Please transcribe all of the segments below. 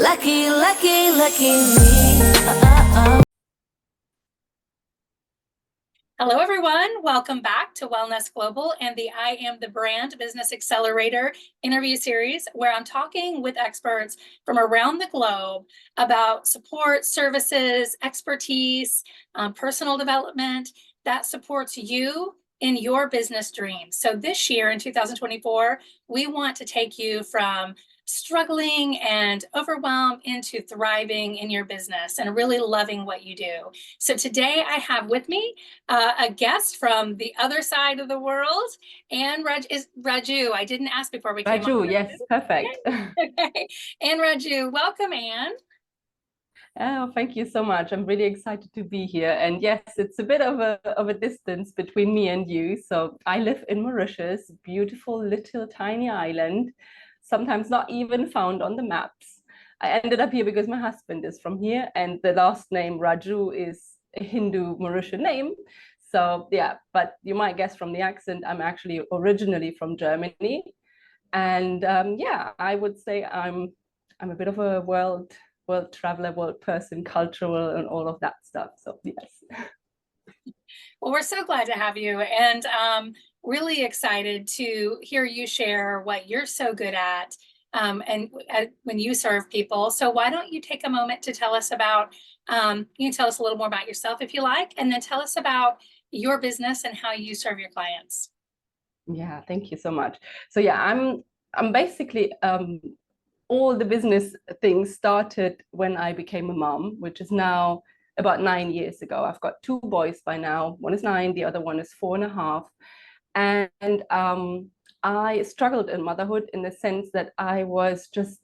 Lucky, lucky, lucky me. Hello, everyone. Welcome back to Wellness Global and the I Am the Brand Business Accelerator interview series, where I'm talking with experts from around the globe about support, services, expertise, personal development that supports you in your business dreams. So this year in 2024, we want to take you from struggling and overwhelmed into thriving in your business and really loving what you do. So today I have with me a guest from the other side of the world, and Rajoo. I didn't ask before we came Rajoo, on. yes, perfect. Okay. And Rajoo, welcome, Anne. Oh, thank you so much. I'm really excited to be here. And yes, it's a bit of a distance between me and you. So I live in Mauritius, beautiful little tiny island, sometimes not even found on the maps. I ended up here because my husband is from here, and the last name Rajoo is a Hindu Mauritian name. So yeah, but you might guess from the accent, I'm actually originally from Germany. And yeah, I would say I'm a bit of a world traveler, world person, cultural, and all of that stuff. So yes. Well, we're so glad to have you, and really excited to hear you share what you're so good at, and when you serve people. So why don't you take a moment to tell us about, you can tell us a little more about yourself if you like, and then tell us about your business and how you serve your clients. Yeah, thank you so much. So yeah, I'm basically all the business things started when I became a mom, which is now about 9 years ago. I've got two boys by now. One is 9, the other one is 4.5. And I struggled in motherhood in the sense that I was just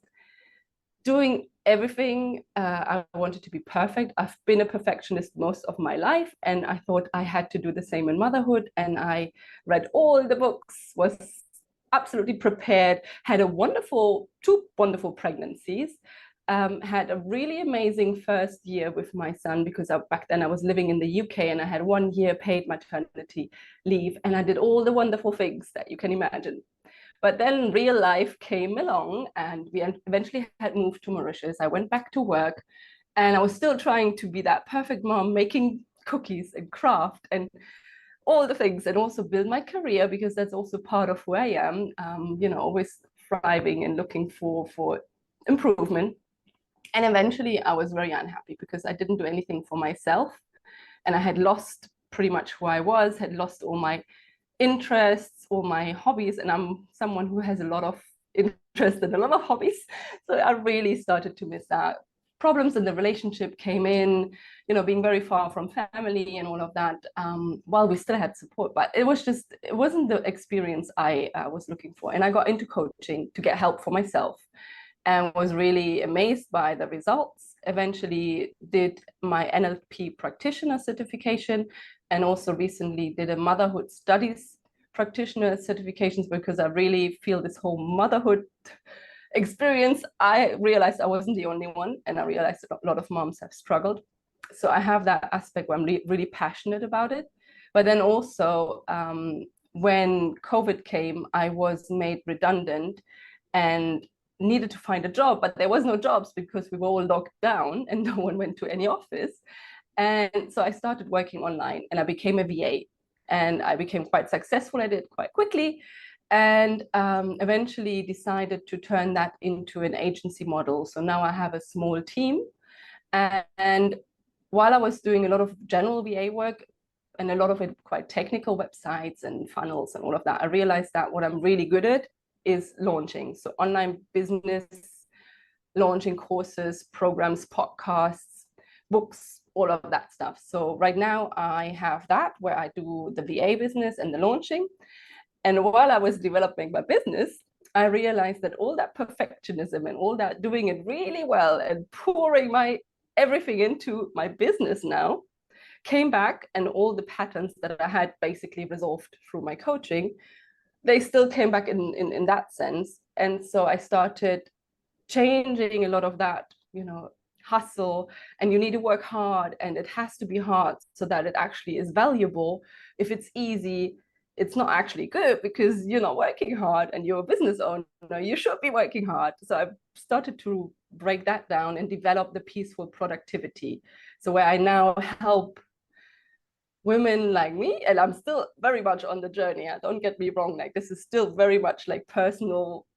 doing everything. I wanted to be perfect. I've been a perfectionist most of my life, and I thought I had to do the same in motherhood. And I read all the books, was absolutely prepared, had two wonderful pregnancies, had a really amazing first year with my son, because back then I was living in the UK and I had 1 year paid maternity leave, and I did all the wonderful things that you can imagine. But then real life came along, and we eventually had moved to Mauritius. I went back to work, and I was still trying to be that perfect mom, making cookies and craft and all the things, and also build my career, because that's also part of who I am, always thriving and looking for improvement. And eventually I was very unhappy because I didn't do anything for myself, and I had lost pretty much who I was, had lost all my interests, all my hobbies, and I'm someone who has a lot of interest and a lot of hobbies. So I really started to miss out. Problems in the relationship came in, being very far from family and all of that, while we still had support. But it wasn't the experience I was looking for. And I got into coaching to get help for myself, and was really amazed by the results. Eventually did my NLP practitioner certification, and also recently did a motherhood studies practitioner certifications, because I really feel this whole motherhood experience, I realized I wasn't the only one, and I realized a lot of moms have struggled. So I have that aspect where I'm really passionate about it. But then also, when COVID came, I was made redundant and needed to find a job, but there was no jobs because we were all locked down and no one went to any office. And so I started working online, and I became a VA, and I became quite successful at it quite quickly, and eventually decided to turn that into an agency model. So now I have a small team, and while I was doing a lot of general VA work, and a lot of it quite technical, websites and funnels and all of that, I realized that what I'm really good at is launching. So online business, launching courses, programs, podcasts, books, all of that stuff. So right now I have that where I do the VA business and the launching. And while I was developing my business, I realized that all that perfectionism and all that doing it really well and pouring my everything into my business now came back, and all the patterns that I had basically resolved through my coaching, they still came back in that sense. And so I started changing a lot of that, hustle, and you need to work hard, and it has to be hard so that it actually is valuable. If it's easy, it's not actually good because you're not working hard and you're a business owner. You should be working hard. So I've started to break that down and develop the peaceful productivity. So where I now help women like me, and I'm still very much on the journey. Don't get me wrong, like this is still very much like personal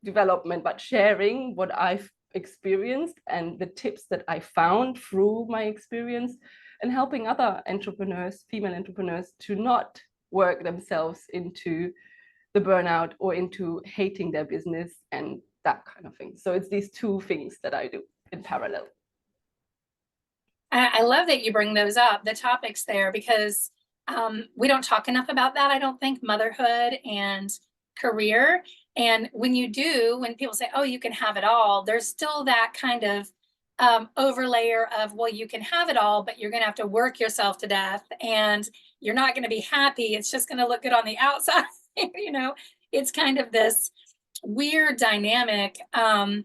development, but sharing what I've experienced and the tips that I found through my experience, and helping other entrepreneurs, female entrepreneurs, to not work themselves into the burnout or into hating their business and that kind of thing. So it's these two things that I do in parallel. I love that you bring those up, the topics there, because we don't talk enough about that, I don't think, motherhood and career. And when you do, when people say, oh, you can have it all, there's still that kind of overlayer of, well, you can have it all, but you're going to have to work yourself to death and you're not going to be happy. It's just going to look good on the outside. You know, it's kind of this weird dynamic. And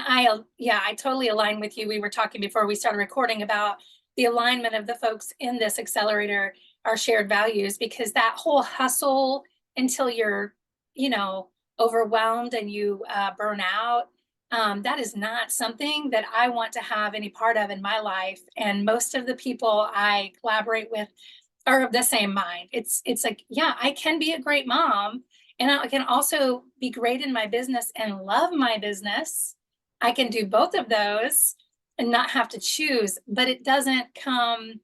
I totally align with you. We were talking before we started recording about the alignment of the folks in this accelerator, our shared values, because that whole hustle until you're, you know, overwhelmed and you burn out, that is not something that I want to have any part of in my life. And most of the people I collaborate with are of the same mind. It's like, yeah, I can be a great mom, and I can also be great in my business and love my business. I can do both of those and not have to choose, but it doesn't come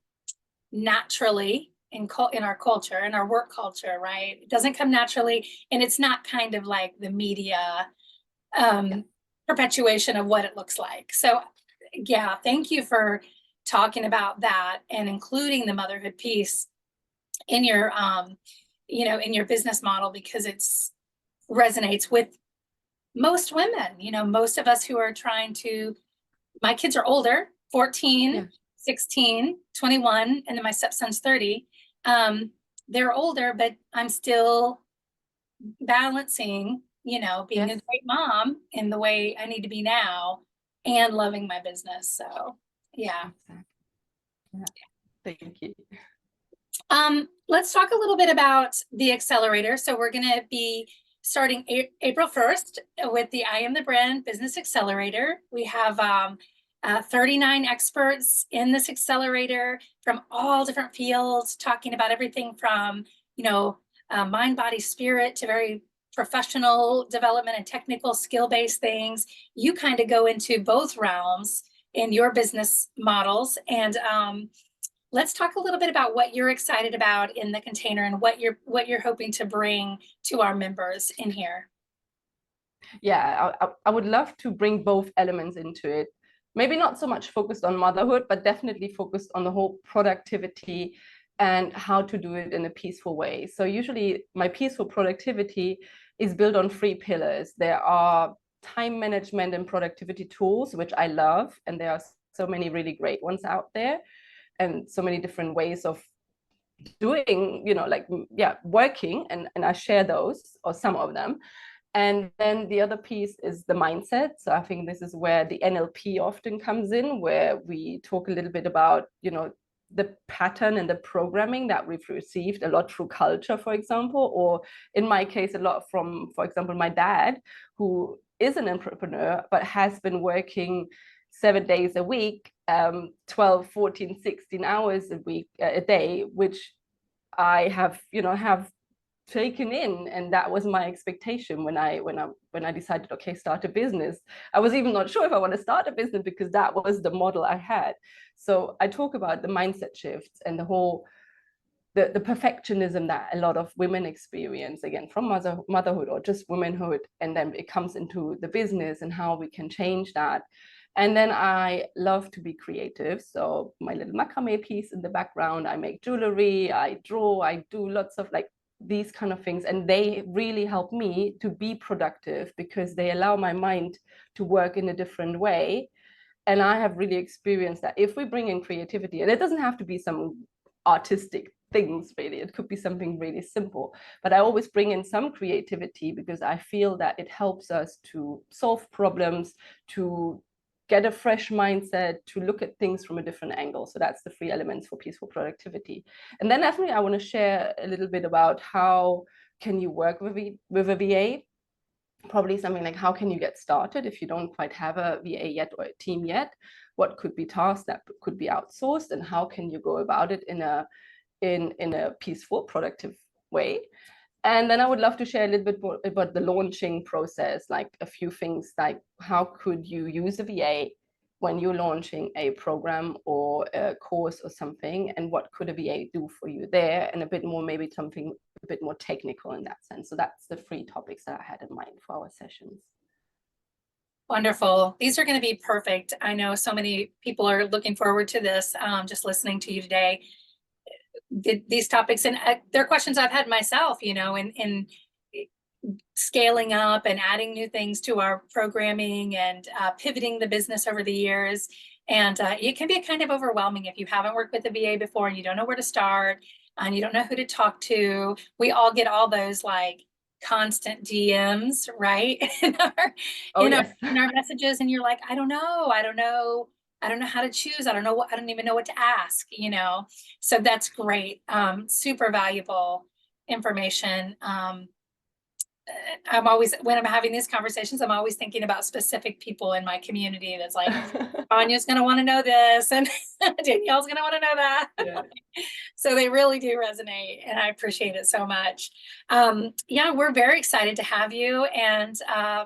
naturally in our culture, in our work culture, right? It doesn't come naturally, and it's not kind of like the media perpetuation of what it looks like. So yeah, thank you for talking about that and including the motherhood piece in your in your business model, because it's resonates with most women. You know, most of us who are trying to, my kids are older, 14, yeah. 16, 21, and then my stepson's 30. They're older, but I'm still balancing, you know, being a great mom in the way I need to be now and loving my business. So yeah. Yeah. Thank you. Let's talk a little bit about the accelerator. So we're going to be starting April 1st with the I Am the Brand Business Accelerator. We have 39 experts in this accelerator from all different fields, talking about everything from, you know, mind, body, spirit to very professional development and technical skill-based things. You kind of go into both realms in your business models. And let's talk a little bit about what you're excited about in the container and what you're hoping to bring to our members in here. Yeah, I would love to bring both elements into it. Maybe not so much focused on motherhood, but definitely focused on the whole productivity and how to do it in a peaceful way. So usually my peaceful productivity is built on 3 pillars. There are time management and productivity tools, which I love, and there are so many really great ones out there, and so many different ways of doing, you know, like, yeah, working, and I share those, or some of them. And then the other piece is the mindset. So I think this is where the NLP often comes in, where we talk a little bit about, you know, the pattern and the programming that we've received a lot through culture, for example, or in my case, a lot from, for example, my dad, who is an entrepreneur, but has been working 7 days a week, 12, 14, 16 hours a day, which I have, you know, have taken in, and that was my expectation when I decided, okay, start a business. I was even not sure if I want to start a business because that was the model I had. So I talk about the mindset shifts and the whole the perfectionism that a lot of women experience, again, from motherhood or just womanhood, and then it comes into the business and how we can change that. And then I love to be creative. So my little macrame piece in the background, I make jewelry, I draw, I do lots of like these kind of things, and they really help me to be productive because they allow my mind to work in a different way. And I have really experienced that if we bring in creativity, and it doesn't have to be some artistic things, really, it could be something really simple, but I always bring in some creativity because I feel that it helps us to solve problems, to get a fresh mindset, to look at things from a different angle. So that's the 3 elements for peaceful productivity. And then definitely I want to share a little bit about how can you work with a VA. Probably something like, how can you get started if you don't quite have a VA yet or a team yet? What could be tasks that could be outsourced, and how can you go about it in a peaceful, productive way? And then I would love to share a little bit more about the launching process, like a few things like how could you use a VA when you're launching a program or a course or something, and what could a VA do for you there, and a bit more, maybe something a bit more technical in that sense. So that's the 3 topics that I had in mind for our sessions. Wonderful. These are going to be perfect. I know so many people are looking forward to this, just listening to you today. These topics, and they're questions I've had myself, in scaling up and adding new things to our programming and pivoting the business over the years. And it can be kind of overwhelming if you haven't worked with a VA before and you don't know where to start and you don't know who to talk to. We all get all those like constant DMs, right? in our messages, and you're like, I don't know how to choose. I don't even know what to ask, So that's great. Super valuable information. I'm always, when I'm having these conversations, I'm always thinking about specific people in my community that's like, Anya's going to want to know this, and Danielle's going to want to know that. Yeah. So they really do resonate, and I appreciate it so much. Yeah, we're very excited to have you. And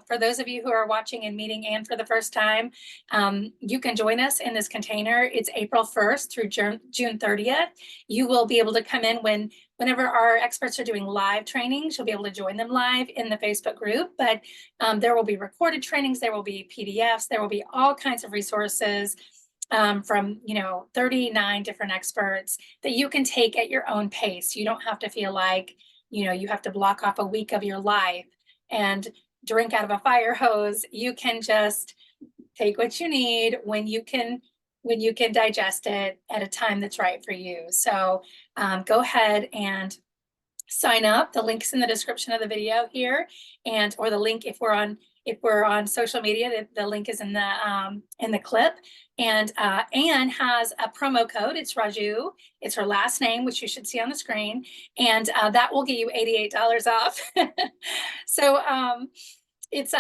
for those of you who are watching and meeting Anne for the first time, you can join us in this container. It's April 1st through June 30th. You will be able to come in whenever our experts are doing live trainings. You'll be able to join them live in the Facebook group, but there will be recorded trainings, there will be PDFs, there will be all kinds of resources from 39 different experts that you can take at your own pace. You don't have to feel like you have to block off a week of your life and drink out of a fire hose. You can just take what you need when you can digest it at a time that's right for you. So go ahead and sign up. The link's in the description of the video here, or the link if we're on social media, the link is in the clip. And Anne has a promo code. It's Rajoo. It's her last name, which you should see on the screen, and that will get you $88 off. So it's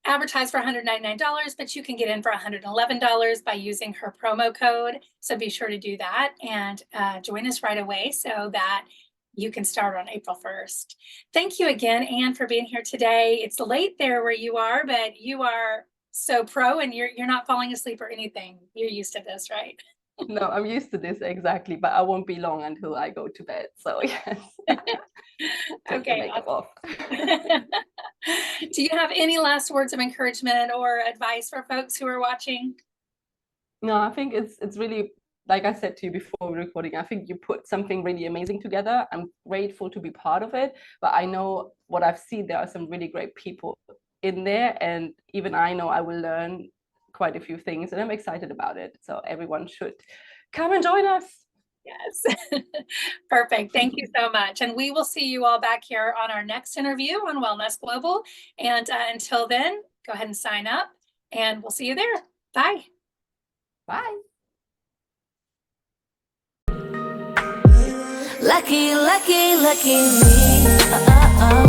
advertised for $199, but you can get in for $111 by using her promo code. So be sure to do that and join us right away so that you can start on April 1st. Thank you again, Anne, for being here today. It's late there where you are, but you are so pro, and you're not falling asleep or anything. You're used to this, right? No, I'm used to this, exactly, but I won't be long until I go to bed. So yes. Take the makeup off. Do you have any last words of encouragement or advice for folks who are watching? No, I think it's really, like I said to you before recording, I think you put something really amazing together. I'm grateful to be part of it, but I know what I've seen, there are some really great people in there, and even I know I will learn quite a few things, and I'm excited about it. So everyone should come and join us. Yes. Perfect. Thank you so much. And we will see you all back here on our next interview on Wellness Global. And until then, go ahead and sign up, and we'll see you there. Bye. Bye. Lucky, lucky, lucky me.